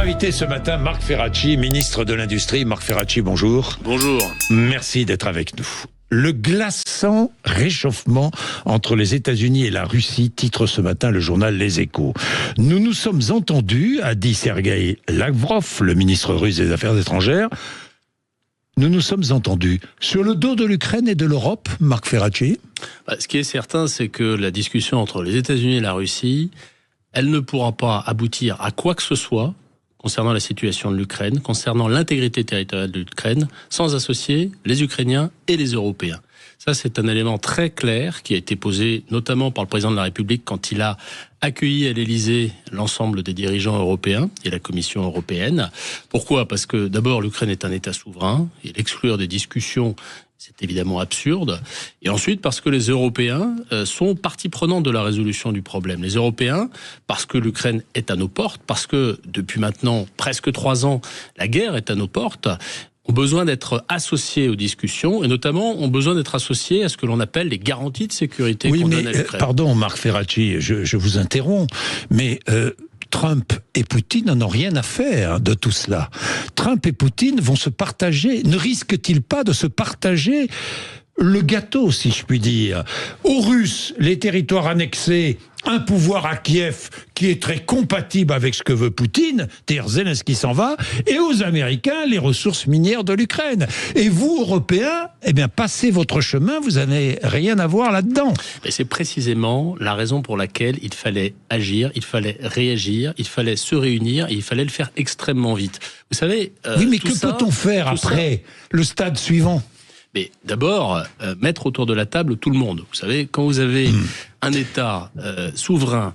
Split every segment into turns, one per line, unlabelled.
invité ce matin, Marc Ferracci, ministre de l'Industrie. Marc Ferracci, bonjour.
Bonjour.
Merci d'être avec nous. Le glaçant réchauffement entre les États-Unis et la Russie, titre ce matin le journal Les Échos. Nous nous sommes entendus, a dit Sergueï Lavrov, le ministre russe des Affaires étrangères. Nous nous sommes entendus sur le dos de l'Ukraine et de l'Europe, Marc Ferracci.
Ce qui est certain, c'est que la discussion entre les États-Unis et la Russie, elle ne pourra pas aboutir à quoi que ce soit concernant la situation de l'Ukraine, concernant l'intégrité territoriale de l'Ukraine, sans associer les Ukrainiens et les Européens. Ça, c'est un élément très clair qui a été posé notamment par le président de la République quand il a accueilli à l'Élysée l'ensemble des dirigeants européens et la Commission européenne. Pourquoi ? Parce que d'abord, l'Ukraine est un État souverain et l'exclure des discussions, c'est évidemment absurde. Et ensuite, parce que les Européens sont partie prenante de la résolution du problème. Les Européens, parce que l'Ukraine est à nos portes, parce que depuis maintenant presque 3 ans, la guerre est à nos portes, ont besoin d'être associés aux discussions et notamment ont besoin d'être associés à ce que l'on appelle les garanties de sécurité qu'on donne à l'Ukraine.
Pardon, Marc Ferracci, je vous interromps, mais Trump et Poutine n'en ont rien à faire de tout cela. Trump et Poutine vont se partager, ne risquent-ils pas de se partager le gâteau, si je puis dire? Aux Russes, les territoires annexés, un pouvoir à Kiev qui est très compatible avec ce que veut Poutine, c'est-à-dire Zelensky s'en va, et aux Américains, les ressources minières de l'Ukraine. Et vous, Européens, eh bien, passez votre chemin, vous n'avez rien à voir là-dedans.
Et c'est précisément la raison pour laquelle il fallait agir, il fallait réagir, il fallait se réunir, et il fallait le faire extrêmement vite. Vous savez...
oui, mais que peut-on faire après le stade suivant ?
Mais d'abord, mettre autour de la table tout le monde. Vous savez, quand vous avez un État souverain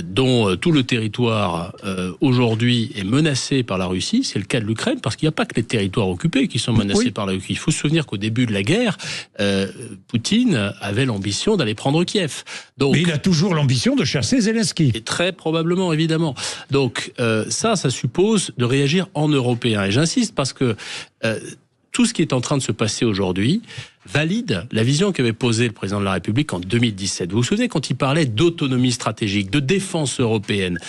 dont tout le territoire aujourd'hui est menacé par la Russie, c'est le cas de l'Ukraine, parce qu'il n'y a pas que les territoires occupés qui sont menacés par la Russie. Il faut se souvenir qu'au début de la guerre, Poutine avait l'ambition d'aller prendre Kiev. Donc,
mais il a toujours l'ambition de chasser Zelensky.
Et très probablement, évidemment. Donc ça suppose de réagir en Européen. Et j'insiste parce que... tout ce qui est en train de se passer aujourd'hui valide la vision qu'avait posée le président de la République en 2017. Vous vous souvenez quand il parlait d'autonomie stratégique, de défense européenne?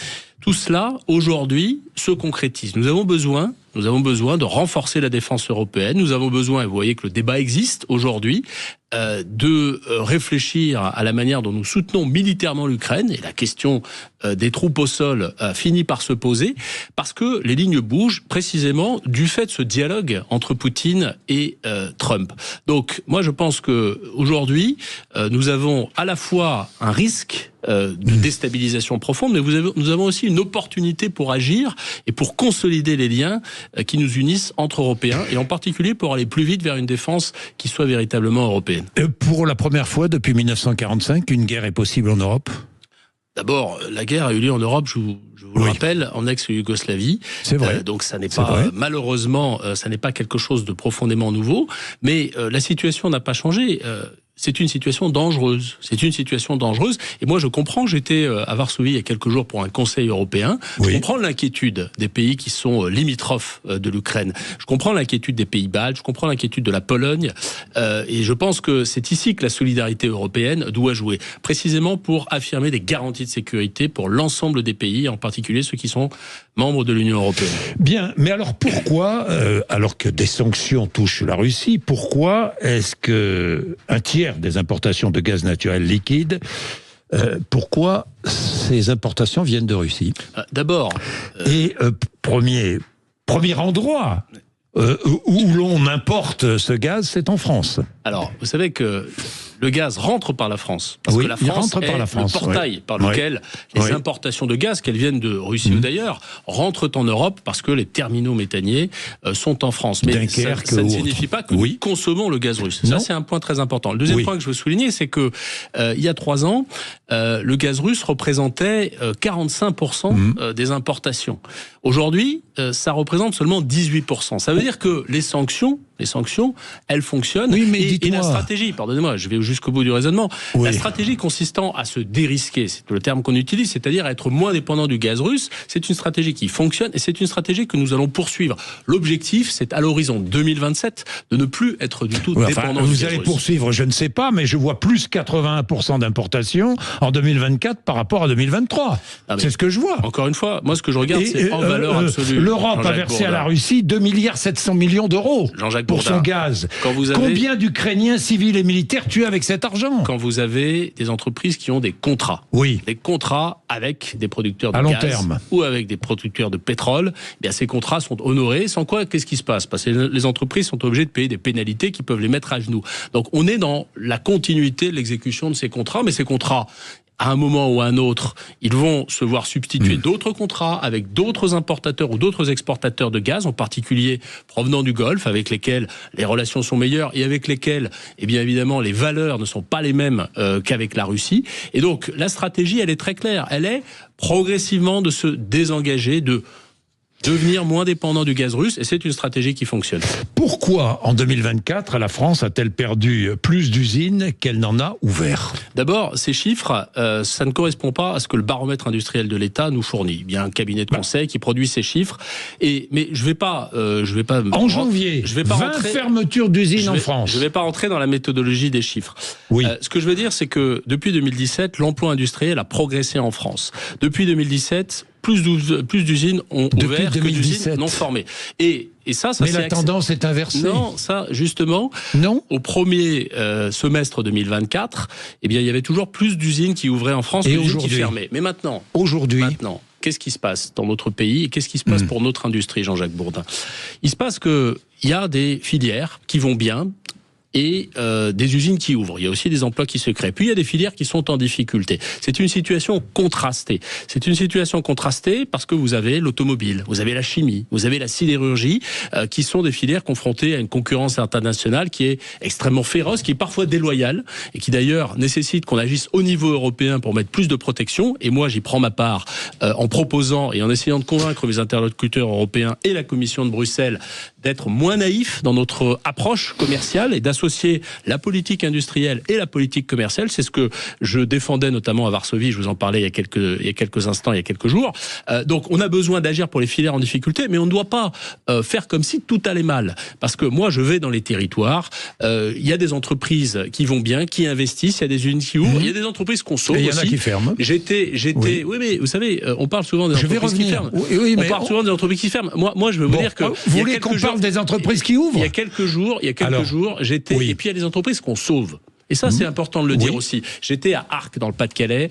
Tout cela, aujourd'hui, se concrétise. Nous avons besoin de renforcer la défense européenne. Nous avons besoin, et vous voyez que le débat existe aujourd'hui, de réfléchir à la manière dont nous soutenons militairement l'Ukraine. Et la question des troupes au sol finit par se poser, parce que les lignes bougent précisément du fait de ce dialogue entre Poutine et Trump. Donc, moi, je pense qu'aujourd'hui, nous avons à la fois un risque de déstabilisation profonde, mais nous avons aussi une opportunité pour agir et pour consolider les liens qui nous unissent entre Européens, et en particulier pour aller plus vite vers une défense qui soit véritablement européenne.
Pour la première fois depuis 1945, une guerre est possible en Europe ?
D'abord, la guerre a eu lieu en Europe, je vous le rappelle, en ex-Yougoslavie.
C'est vrai.
Donc ça n'est pas, malheureusement, ça n'est pas quelque chose de profondément nouveau, mais la situation n'a pas changé. C'est une situation dangereuse. C'est une situation dangereuse. Et moi, je comprends. J'étais à Varsovie il y a quelques jours pour un Conseil européen. Je comprends l'inquiétude des pays qui sont limitrophes de l'Ukraine. Je comprends l'inquiétude des pays baltes. Je comprends l'inquiétude de la Pologne. Et je pense que c'est ici que la solidarité européenne doit jouer. Précisément pour affirmer des garanties de sécurité pour l'ensemble des pays, en particulier ceux qui sont membres de l'Union européenne.
Bien. Mais alors pourquoi, alors que des sanctions touchent la Russie, pourquoi est-ce que un tiers des importations de gaz naturel liquide, pourquoi ces importations viennent de Russie?
D'abord...
Et premier endroit où l'on importe ce gaz, c'est en France.
Alors, vous savez que le gaz rentre par la France. Parce que la France est le portail par lequel les importations de gaz, qu'elles viennent de Russie ou d'ailleurs, rentrent en Europe parce que les terminaux méthaniers sont en France. Mais ça ne signifie pas que nous consommons le gaz russe. Ça, c'est un point très important. Le deuxième point que je veux souligner, c'est que il y a 3 ans, le gaz russe représentait 45% des importations. Aujourd'hui, ça représente seulement 18%. Ça veut dire que les sanctions, elles fonctionnent.
Oui, mais
et la stratégie, pardonnez-moi, je vais jusqu'au bout du raisonnement, la stratégie consistant à se dérisquer, c'est le terme qu'on utilise, c'est-à-dire à être moins dépendant du gaz russe, c'est une stratégie qui fonctionne et c'est une stratégie que nous allons poursuivre. L'objectif, c'est à l'horizon 2027 de ne plus être du tout dépendant du gaz russe.
Vous allez poursuivre, je ne sais pas, mais je vois plus 81% d'importations en 2024 par rapport à 2023. C'est ce que je vois.
Encore une fois, moi ce que je regarde, c'est en valeur absolue.
L'Europe a versé à la Russie 2,7 milliards d'euros pour son gaz. Combien d'Ukrainiens civils et militaires tués avec cet argent?
Quand vous avez des entreprises qui ont des contrats, des contrats avec des producteurs de gaz ou avec des producteurs de pétrole, eh bien ces contrats sont honorés. Sans quoi, qu'est-ce qui se passe? Parce que les entreprises sont obligées de payer des pénalités qui peuvent les mettre à genoux. Donc on est dans la continuité de l'exécution de ces contrats, mais ces contrats, à un moment ou à un autre, ils vont se voir substituer d'autres contrats avec d'autres importateurs ou d'autres exportateurs de gaz, en particulier provenant du Golfe, avec lesquels les relations sont meilleures et avec lesquels, eh bien évidemment, les valeurs ne sont pas les mêmes qu'avec la Russie. Et donc, la stratégie, elle est très claire. Elle est progressivement de se désengager, de devenir moins dépendant du gaz russe, et c'est une stratégie qui fonctionne.
Pourquoi, en 2024, la France a-t-elle perdu plus d'usines qu'elle n'en a ouvert?
D'abord, ces chiffres, ça ne correspond pas à ce que le baromètre industriel de l'État nous fournit. Il y a un cabinet de conseil qui produit ces chiffres, mais je vais pas.
En janvier, 20 fermetures d'usines en France.
Je vais pas rentrer dans la méthodologie des chiffres. Ce que je veux dire, c'est que depuis 2017, l'emploi industriel a progressé en France. Depuis 2017, plus d'usines ont ouvert que d'usines non formées. Et ça
mais la tendance est inversée.
Non, ça, justement, au premier semestre 2024, eh bien, il y avait toujours plus d'usines qui ouvraient en France que d'usines qui fermaient. Mais maintenant, qu'est-ce qui se passe dans notre pays et qu'est-ce qui se passe pour notre industrie, Jean-Jacques Bourdin? Il se passe qu'il y a des filières qui vont bien, et des usines qui ouvrent. Il y a aussi des emplois qui se créent. Puis il y a des filières qui sont en difficulté. C'est une situation contrastée. C'est une situation contrastée parce que vous avez l'automobile, vous avez la chimie, vous avez la sidérurgie, qui sont des filières confrontées à une concurrence internationale qui est extrêmement féroce, qui est parfois déloyale, et qui d'ailleurs nécessite qu'on agisse au niveau européen pour mettre plus de protection. Et moi, j'y prends ma part en proposant et en essayant de convaincre mes interlocuteurs européens et la Commission de Bruxelles d'être moins naïfs dans notre approche commerciale et d'associer la politique industrielle et la politique commerciale. C'est ce que je défendais notamment à Varsovie, je vous en parlais il y a quelques instants, il y a quelques jours. Donc on a besoin d'agir pour les filières en difficulté, mais on ne doit pas faire comme si tout allait mal. Parce que moi, je vais dans les territoires, il y a des entreprises qui vont bien, qui investissent, il y a des usines qui ouvrent, il y a des entreprises qu'on sauve aussi.
Il y en a qui ferment.
Oui, mais vous savez, on parle souvent des entreprises qui ferment. On parle souvent des entreprises qui ferment. Moi, je veux vous dire que...
Vous voulez qu'on parle des entreprises qui ouvrent?
Il y a quelques jours, j'étais... Et puis il y a des entreprises qu'on sauve. Et ça, c'est important de le dire aussi. J'étais à Arques, dans le Pas-de-Calais,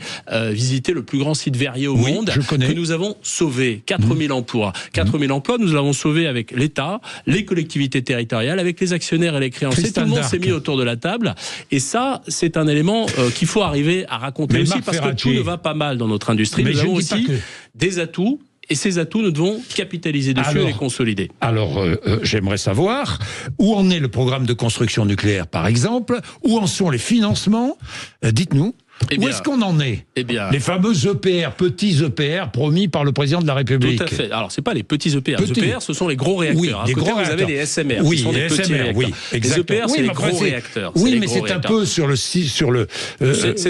visiter le plus grand site verrier au monde, que nous avons sauvé. 4000 emplois. 4000 emplois, nous l'avons sauvé avec l'État, les collectivités territoriales, avec les actionnaires et les créanciers. Tout le monde s'est mis autour de la table. Et ça, c'est un élément qu'il faut arriver à raconter aussi, parce que tout ne va pas mal dans notre industrie. Nous avons aussi des atouts. Et ces atouts, nous devons capitaliser dessus et les consolider.
Alors, j'aimerais savoir où en est le programme de construction nucléaire, par exemple, où en sont les financements. Dites-nous. Où est-ce qu'on en est? Les fameux EPR, petits EPR promis par le président de la République.
Tout à fait. Alors, c'est pas les petits EPR. Les EPR, ce sont les gros réacteurs.
Les gros
réacteurs. Vous avez les SMR, qui sont les petits réacteurs. Les EPR, c'est les gros réacteurs.
Oui, mais c'est un peu sur le... C'est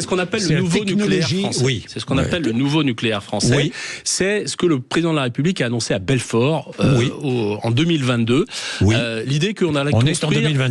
ce qu'on appelle le nouveau nucléaire français. C'est ce qu'on appelle le nouveau nucléaire français. C'est ce que le président de la République a annoncé à Belfort en 2022. L'idée qu'on allait construire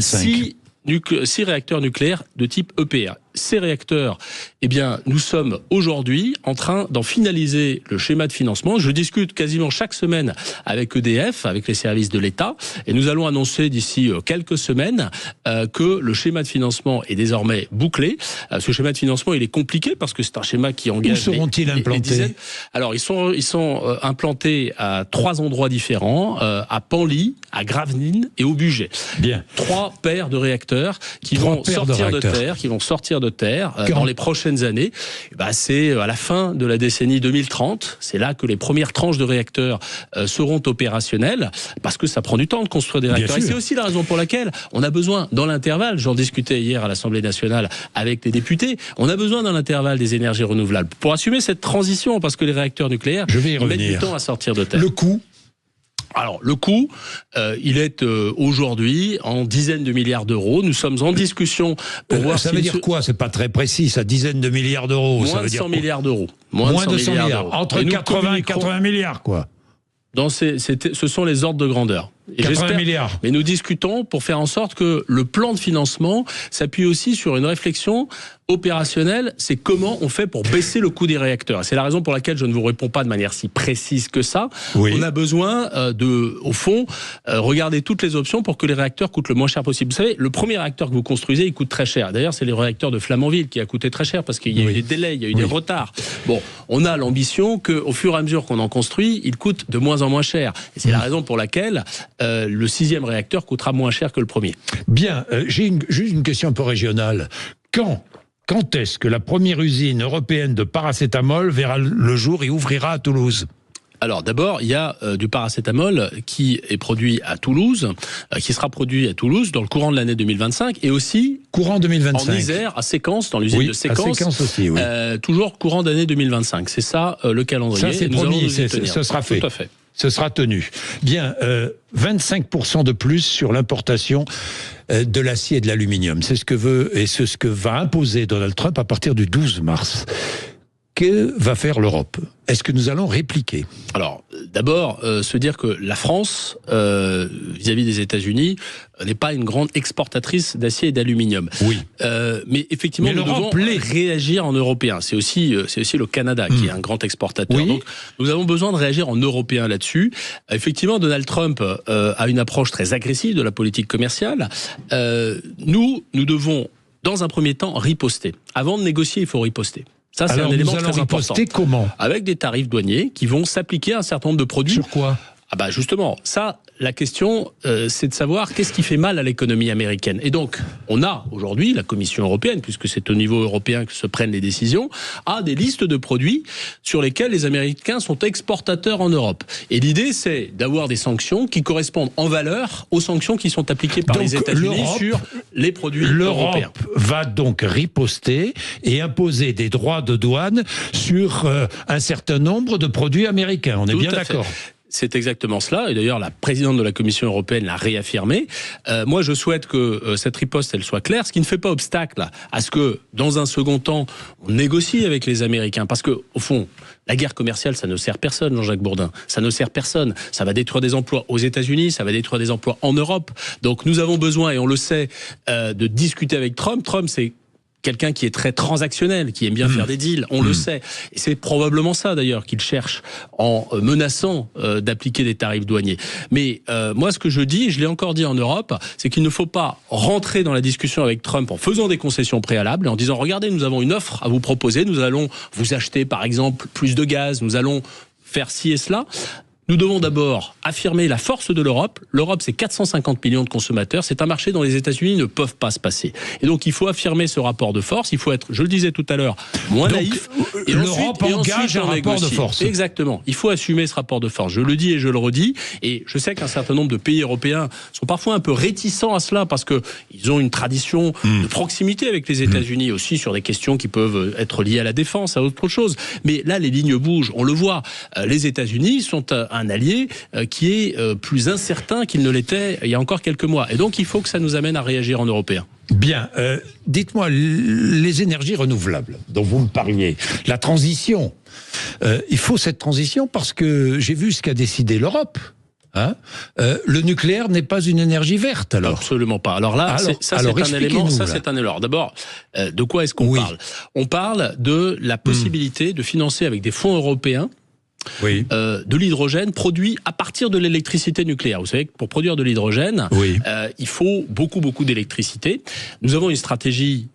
6 réacteurs nucléaires de type EPR. Ces réacteurs, eh bien, nous sommes aujourd'hui en train d'en finaliser le schéma de financement. Je discute quasiment chaque semaine avec EDF, avec les services de l'État, et nous allons annoncer d'ici quelques semaines que le schéma de financement est désormais bouclé. Ce schéma de financement, il est compliqué parce que c'est un schéma qui engage...
Où seront-ils implantés?
Alors, ils sont implantés à 3 endroits différents, à Penly, à Gravelines et au Bugey.
Bien.
3 paires de réacteurs qui vont sortir de terre dans les prochaines années. C'est à la fin de la décennie 2030. C'est là que les premières tranches de réacteurs seront opérationnelles, parce que ça prend du temps de construire des réacteurs. Et c'est aussi la raison pour laquelle on a besoin, dans l'intervalle, j'en discutais hier à l'Assemblée nationale avec les députés, on a besoin dans l'intervalle des énergies renouvelables pour assumer cette transition, parce que les réacteurs nucléaires mettent du temps à sortir de terre.
Le coût?
Alors, le coût, il est aujourd'hui en dizaines de milliards d'euros. Nous sommes en discussion pour voir...
Ça veut dire quoi? C'est pas très précis, ça, dizaines de milliards d'euros.
Moins de 100 milliards d'euros.
Moins de 100 milliards. Entre 80 et 80 milliards, quoi.
Ce sont les ordres de grandeur. Et
80 milliards.
Mais nous discutons pour faire en sorte que le plan de financement s'appuie aussi sur une réflexion opérationnelle. C'est comment on fait pour baisser le coût des réacteurs. C'est la raison pour laquelle je ne vous réponds pas de manière si précise que ça. Oui. On a besoin au fond, regarder toutes les options pour que les réacteurs coûtent le moins cher possible. Vous savez, le premier réacteur que vous construisez, il coûte très cher. D'ailleurs, c'est les réacteurs de Flamanville qui a coûté très cher parce qu'il y a eu des délais, il y a eu des retards. Bon, on a l'ambition qu'au fur et à mesure qu'on en construit, il coûte de moins en moins cher. Et c'est la raison pour laquelle le 6e réacteur coûtera moins cher que le premier.
Bien, j'ai juste une question un peu régionale. Quand est-ce que la première usine européenne de paracétamol verra le jour et ouvrira à Toulouse ?
Alors d'abord, il y a du paracétamol qui est produit à Toulouse, qui sera produit à Toulouse dans le courant de l'année 2025 et aussi
courant 2025.
En Isère, à Séquence, dans l'usine de Séquence.
À Séquence aussi, oui.
Toujours courant d'année 2025. C'est ça le calendrier.
Ça c'est promis, ce sera fait.
Tout à fait.
Ce sera tenu. Bien, 25% de plus sur l'importation de l'acier et de l'aluminium. C'est ce que veut et c'est ce que va imposer Donald Trump à partir du 12 mars. Que va faire l'Europe ? Est-ce que nous allons répliquer ?
Alors, d'abord, se dire que la France, vis-à-vis des États-Unis, n'est pas une grande exportatrice d'acier et d'aluminium.
Oui.
Mais effectivement, nous devons réagir en européen. C'est aussi le Canada qui est un grand exportateur. Oui. Donc, nous avons besoin de réagir en européen là-dessus. Effectivement, Donald Trump a une approche très agressive de la politique commerciale. Nous devons, dans un premier temps, riposter. Avant de négocier, il faut riposter. Ça, c'est un élément très important.
Comment ?
Avec des tarifs douaniers qui vont s'appliquer à un certain nombre de produits.
Sur quoi ?
Ah bah justement, ça, la question, c'est de savoir qu'est-ce qui fait mal à l'économie américaine. Et donc, on a aujourd'hui, la Commission européenne, puisque c'est au niveau européen que se prennent les décisions, a des listes de produits sur lesquels les Américains sont exportateurs en Europe. Et l'idée, c'est d'avoir des sanctions qui correspondent en valeur aux sanctions qui sont appliquées par les États-Unis sur les produits européens.
L'Europe va donc riposter et imposer des droits de douane sur un certain nombre de produits américains. On est bien d'accord ?
C'est exactement cela, et d'ailleurs la présidente de la Commission européenne l'a réaffirmé. Moi je souhaite que cette riposte elle soit claire, ce qui ne fait pas obstacle à ce que dans un second temps on négocie avec les Américains, parce que au fond la guerre commerciale ça ne sert personne, Jean-Jacques Bourdin, ça ne sert personne, ça va détruire des emplois aux États-Unis, ça va détruire des emplois en Europe, donc nous avons besoin, et on le sait, de discuter avec Trump. Trump c'est quelqu'un qui est très transactionnel, qui aime bien faire des deals, on le sait. Et c'est probablement ça, d'ailleurs, qu'il cherche en menaçant d'appliquer des tarifs douaniers. Mais moi, ce que je dis, et je l'ai encore dit en Europe, c'est qu'il ne faut pas rentrer dans la discussion avec Trump en faisant des concessions préalables, et en disant, regardez, nous avons une offre à vous proposer, nous allons vous acheter, par exemple, plus de gaz, nous allons faire ci et cela. Nous devons d'abord affirmer la force de l'Europe. L'Europe, c'est 450 millions de consommateurs. C'est un marché dont les États-Unis ne peuvent pas se passer. Et donc, il faut affirmer ce rapport de force. Il faut être, je le disais tout à l'heure, moins naïf.
Et l'Europe engage un rapport de force.
Exactement. Il faut assumer ce rapport de force. Je le dis et je le redis. Et je sais qu'un certain nombre de pays européens sont parfois un peu réticents à cela parce que ils ont une tradition de proximité avec les États-Unis aussi sur des questions qui peuvent être liées à la défense, à autre chose. Mais là, les lignes bougent. On le voit. Les États-Unis sont un allié qui est plus incertain qu'il ne l'était il y a encore quelques mois. Et donc, il faut que ça nous amène à réagir en européen.
Bien. Dites-moi, les énergies renouvelables dont vous me parliez, la transition, il faut cette transition parce que j'ai vu ce qu'a décidé l'Europe. Hein, le nucléaire n'est pas une énergie verte, alors.
Absolument pas. Alors là, c'est un élément. Ça, c'est un élément. D'abord, de quoi est-ce qu'on parle ? On parle de la possibilité de financer avec des fonds européens de l'hydrogène produit à partir de l'électricité nucléaire. Vous savez que pour produire de l'hydrogène, il faut beaucoup d'électricité. Nous avons une stratégie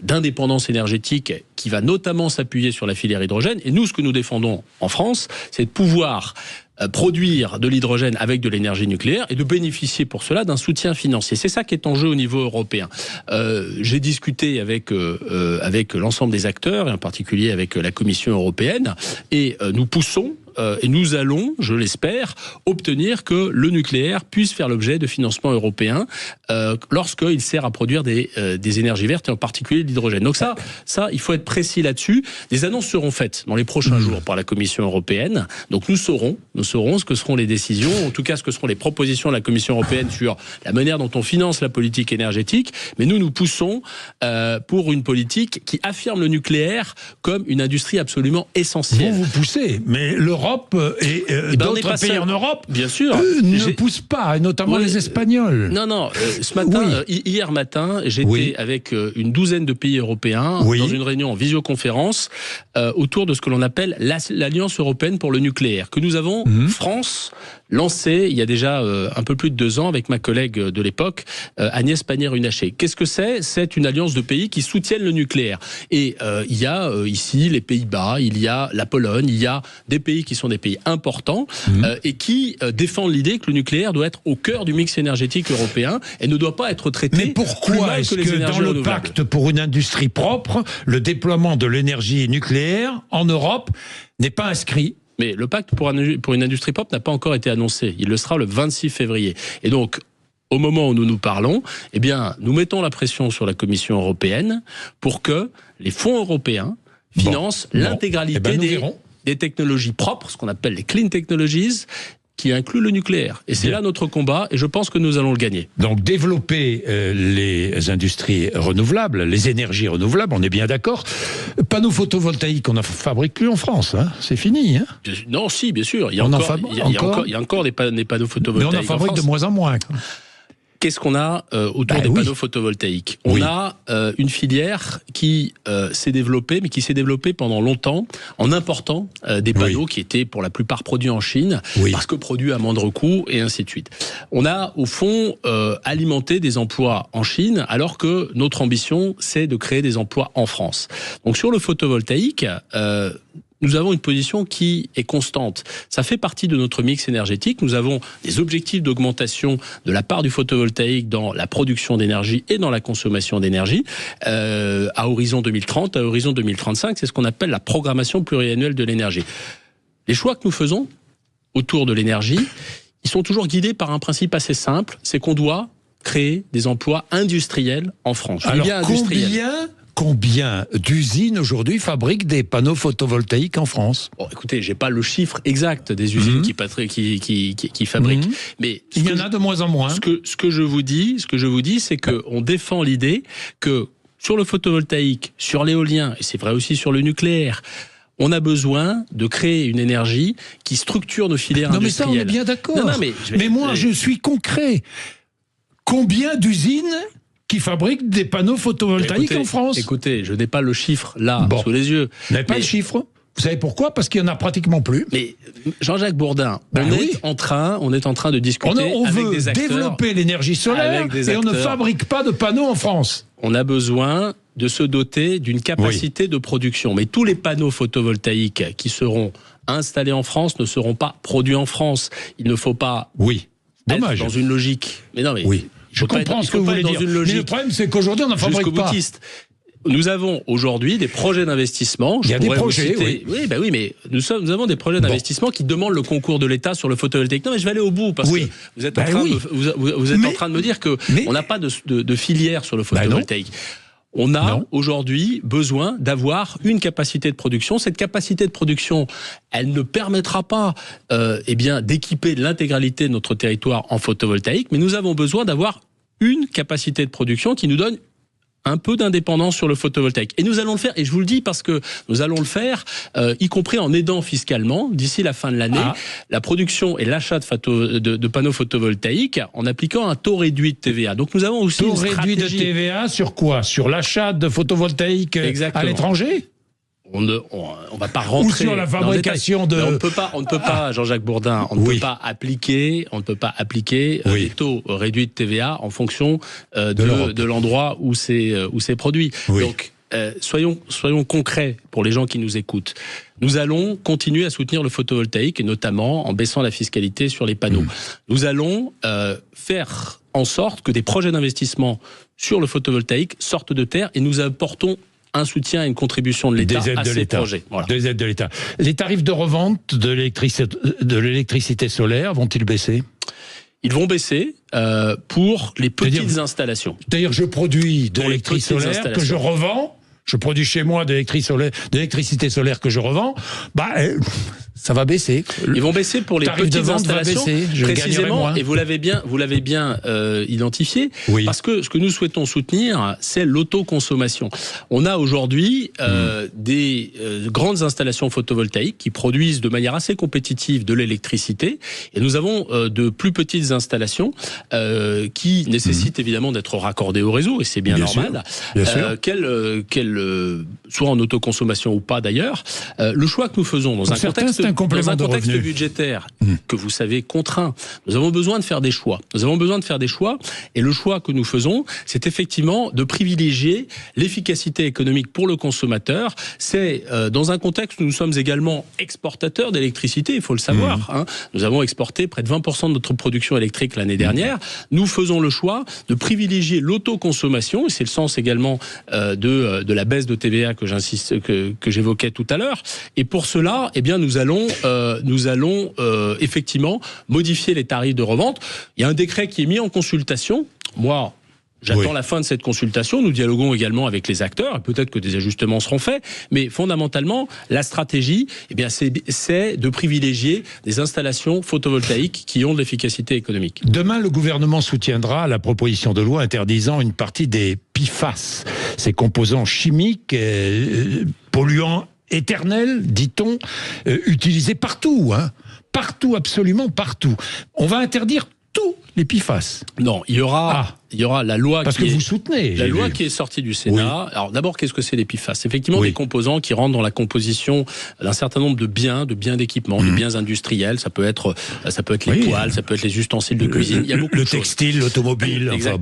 d'indépendance énergétique qui va notamment s'appuyer sur la filière hydrogène. Et nous, ce que nous défendons en France, c'est de pouvoir produire de l'hydrogène avec de l'énergie nucléaire et de bénéficier pour cela d'un soutien financier. C'est ça qui est en jeu au niveau européen. J'ai discuté avec l'ensemble des acteurs, et en particulier avec la Commission européenne, et nous poussons et nous allons, je l'espère, obtenir que le nucléaire puisse faire l'objet de financements européens lorsqu'il sert à produire des énergies vertes, et en particulier de l'hydrogène. Donc ça, il faut être précis là-dessus. Des annonces seront faites dans les prochains jours par la Commission européenne. Donc nous saurons ce que seront les décisions, en tout cas ce que seront les propositions de la Commission européenne sur la manière dont on finance la politique énergétique. Mais nous poussons pour une politique qui affirme le nucléaire comme une industrie absolument essentielle.
Vous poussez, mais l'Europe l'Europe et d'autres pays en Europe,
bien sûr,
ne poussent pas, et notamment les Espagnols.
Non, ce matin, hier matin, j'étais avec une douzaine de pays européens dans une réunion en visioconférence autour de ce que l'on appelle l'Alliance européenne pour le nucléaire, que nous avons, France, lancé il y a déjà un peu plus de 2 ans avec ma collègue de l'époque, Agnès Pannier-Runacher. Qu'est-ce que c'est ? C'est une alliance de pays qui soutiennent le nucléaire. Et il y a ici les Pays-Bas, il y a la Pologne, il y a des pays qui sont des pays importants et qui défendent l'idée que le nucléaire doit être au cœur du mix énergétique européen et ne doit pas être traité.
Mais pourquoi est-ce que dans le pacte pour une industrie propre, le déploiement de l'énergie nucléaire en Europe n'est pas inscrit ?
Mais le pacte pour une industrie propre n'a pas encore été annoncé. Il le sera le 26 février. Et donc, au moment où nous nous parlons, eh bien, nous mettons la pression sur la Commission européenne pour que les fonds européens financent l'intégralité des technologies propres, ce qu'on appelle les clean technologies, qui inclut le nucléaire. Et c'est là notre combat, et je pense que nous allons le gagner.
Donc développer les industries renouvelables, les énergies renouvelables, on est bien d'accord. Panneaux photovoltaïques, on n'en fabrique plus en France, hein. C'est fini. Hein.
Non, si, bien sûr. Il y a encore des panneaux photovoltaïques.
Mais on en fabrique de moins en moins.
Qu'est-ce qu'on a autour des panneaux photovoltaïques ? On a une filière qui s'est développée, mais qui s'est développée pendant longtemps en important des panneaux qui étaient pour la plupart produits en Chine, parce que produits à moindre coût, et ainsi de suite. On a au fond alimenté des emplois en Chine, alors que notre ambition, c'est de créer des emplois en France. Donc sur le photovoltaïque, nous avons une position qui est constante. Ça fait partie de notre mix énergétique. Nous avons des objectifs d'augmentation de la part du photovoltaïque dans la production d'énergie et dans la consommation d'énergie à horizon 2030, à horizon 2035. C'est ce qu'on appelle la programmation pluriannuelle de l'énergie. Les choix que nous faisons autour de l'énergie, ils sont toujours guidés par un principe assez simple, c'est qu'on doit créer des emplois industriels en France.
Alors combien d'usines aujourd'hui fabriquent des panneaux photovoltaïques en France ?
Bon, écoutez, j'ai pas le chiffre exact des usines qui fabriquent, mais
il y en a de moins en moins.
Ce que je vous dis, c'est que on défend l'idée que sur le photovoltaïque, sur l'éolien, et c'est vrai aussi sur le nucléaire, on a besoin de créer une énergie qui structure nos filières industrielles.
Non, mais ça, on est bien d'accord. Mais moi, je suis concret. Combien d'usines qui fabriquent des panneaux photovoltaïques en France ?
Écoutez, je n'ai pas le chiffre là, sous les yeux.
Vous n'avez pas le chiffre ? Vous savez pourquoi ? Parce qu'il n'y en a pratiquement plus.
Mais Jean-Jacques Bourdin, on est en train de discuter avec des acteurs.
On veut développer l'énergie solaire et on ne fabrique pas de panneaux en France.
On a besoin de se doter d'une capacité de production. Mais tous les panneaux photovoltaïques qui seront installés en France ne seront pas produits en France. Il ne faut pas être dans une logique. Mais non, mais
je comprends ce que vous voulez dire. Mais le problème, c'est qu'aujourd'hui, on n'en fabrique pas.
Nous avons aujourd'hui des projets d'investissement.
Il y a des projets,
oui, mais nous avons des projets d'investissement qui demandent le concours de l'État sur le photovoltaïque. Non, mais je vais aller au bout, parce que vous êtes, en train de me dire qu'on n'a pas de filière sur le photovoltaïque. On a aujourd'hui besoin d'avoir une capacité de production. Cette capacité de production, elle ne permettra pas d'équiper l'intégralité de notre territoire en photovoltaïque, mais nous avons besoin d'avoir une capacité de production qui nous donne un peu d'indépendance sur le photovoltaïque. Et nous allons le faire, et je vous le dis parce que nous allons le faire, y compris en aidant fiscalement, d'ici la fin de l'année, la production et l'achat de panneaux photovoltaïques en appliquant un taux réduit de TVA. Donc nous avons aussi une stratégie. Taux réduit de TVA sur quoi ? Sur l'achat de photovoltaïques à l'étranger ? On ne va pas rentrer
ou sur la fabrication de.
On ne peut pas, Jean-Jacques Bourdin, on ne peut pas appliquer les taux réduits de TVA en fonction de l'endroit où c'est produit. Donc, soyons concrets pour les gens qui nous écoutent. Nous allons continuer à soutenir le photovoltaïque, et notamment en baissant la fiscalité sur les panneaux. Nous allons faire en sorte que des projets d'investissement sur le photovoltaïque sortent de terre, et nous apportons un soutien et une contribution de l'État à ces projets. Voilà.
Des aides de l'État. Les tarifs de revente de l'électricité solaire vont-ils baisser ?
Ils vont baisser pour les petites installations.
C'est-à-dire, je produis de l'électricité solaire que je revends. Je produis chez moi de l'électricité solaire que je revends. ça va baisser.
Ils vont baisser pour les petites installations, précisément, et vous l'avez bien identifié, oui. Parce que ce que nous souhaitons soutenir, c'est l'autoconsommation. On a aujourd'hui des grandes installations photovoltaïques qui produisent de manière assez compétitive de l'électricité, et nous avons de plus petites installations qui nécessitent évidemment d'être raccordées au réseau, et c'est bien normal, qu'elles soient en autoconsommation ou pas d'ailleurs. Le choix que nous faisons dans un contexte budgétaire que vous savez contraint, nous avons besoin de faire des choix. Et le choix que nous faisons, c'est effectivement de privilégier l'efficacité économique pour le consommateur. C'est dans un contexte où nous sommes également exportateurs d'électricité, il faut le savoir. Nous avons exporté près de 20% de notre production électrique l'année dernière. Nous faisons le choix de privilégier l'autoconsommation, et c'est le sens également de la baisse de TVA que j'évoquais tout à l'heure. Et pour cela, eh bien, nous allons effectivement modifier les tarifs de revente. Il y a un décret qui est mis en consultation. Moi, j'attends la fin de cette consultation. Nous dialoguons également avec les acteurs. Peut-être que des ajustements seront faits. Mais fondamentalement, la stratégie, eh bien, c'est de privilégier des installations photovoltaïques qui ont de l'efficacité économique.
Demain, le gouvernement soutiendra la proposition de loi interdisant une partie des PFAS, ces composants chimiques polluants éternels, dit-on, utilisés partout. Partout, absolument partout. On va interdire tous les PFAS.
Non, il y aura la loi
parce que vous soutenez
la loi qui est sortie du Sénat. Oui. Alors d'abord, qu'est-ce que c'est les PFAS? Effectivement, des composants qui rentrent dans la composition d'un certain nombre de biens d'équipements, de biens industriels. Ça peut être les toiles, ça peut être les ustensiles de cuisine. Il y a beaucoup de choses. Le textile,
l'automobile, etc.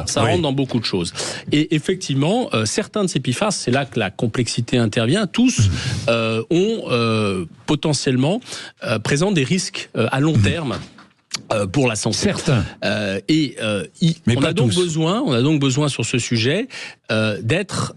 Ça rentre dans beaucoup de choses. Et effectivement, certains de ces PFAS, c'est là que la complexité intervient. Tous ont potentiellement présentent des risques à long terme. Pour la santé.
Certains.
On a donc besoin sur ce sujet d'être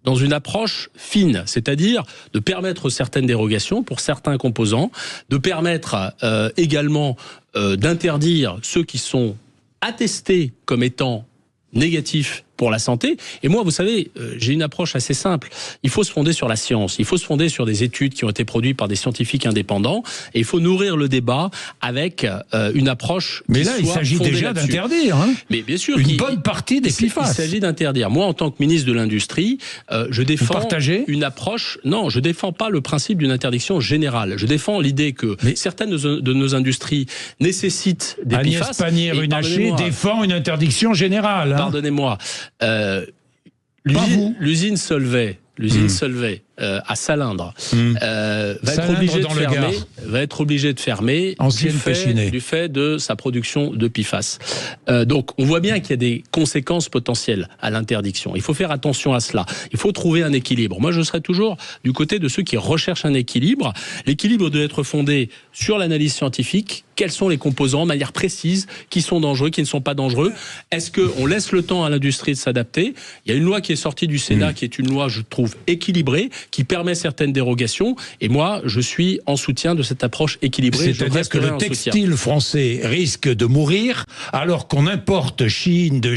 dans une approche fine, c'est-à-dire de permettre certaines dérogations pour certains composants, de permettre également d'interdire ceux qui sont attestés comme étant négatifs pour la santé. Et moi, vous savez, j'ai une approche assez simple. Il faut se fonder sur la science. Il faut se fonder sur des études qui ont été produites par des scientifiques indépendants. Et il faut nourrir le débat avec une approche
qui soit fondée là-dessus. Mais là, il s'agit déjà d'interdire.
Mais bien sûr,
une bonne partie des PFAS.
Il s'agit d'interdire. Moi, en tant que ministre de l'Industrie, je défends une approche... Non, je défends pas le principe d'une interdiction générale. Je défends l'idée que certaines de nos industries nécessitent des PFAS.
Agnès Pannier-Runacher défend une interdiction générale.
Pardonnez-moi. L'usine Solvay à Salindre va être obligée de fermer du fait de sa production de PFAS. Donc on voit bien qu'il y a des conséquences potentielles à l'interdiction. Il faut faire attention à cela. Il faut trouver un équilibre. Moi, je serai toujours du côté de ceux qui recherchent un équilibre. L'équilibre doit être fondé sur l'analyse scientifique. Quels sont les composants, de manière précise, qui sont dangereux, qui ne sont pas dangereux? Est-ce qu'on laisse le temps à l'industrie de s'adapter? Il y a une loi qui est sortie du Sénat, qui est une loi, je trouve, équilibrée, qui permet certaines dérogations. Et moi, je suis en soutien de cette approche équilibrée.
C'est-à-dire que le textile français risque de mourir, alors qu'on importe de Chine. Vous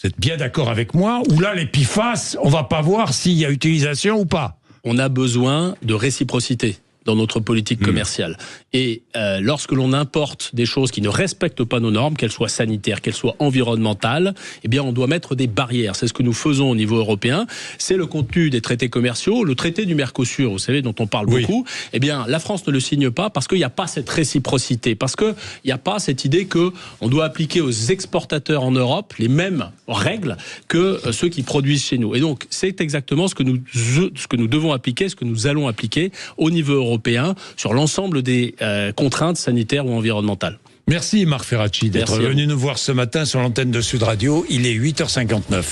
êtes bien d'accord avec moi? Ou là, les PFAS, on ne va pas voir s'il y a utilisation ou pas.
On a besoin de réciprocité dans notre politique commerciale. Et lorsque l'on importe des choses qui ne respectent pas nos normes, qu'elles soient sanitaires, qu'elles soient environnementales, eh bien on doit mettre des barrières. C'est ce que nous faisons au niveau européen. C'est le contenu des traités commerciaux. Le traité du Mercosur, vous savez, dont on parle beaucoup, eh bien la France ne le signe pas parce qu'il n'y a pas cette réciprocité, parce qu'il n'y a pas cette idée qu'on doit appliquer aux exportateurs en Europe les mêmes règles que ceux qui produisent chez nous. Et donc c'est exactement ce que nous devons appliquer, ce que nous allons appliquer au niveau européen sur l'ensemble des contraintes sanitaires ou environnementales.
Merci Marc Ferracci d'être venu nous voir ce matin sur l'antenne de Sud Radio. Il est 8h59.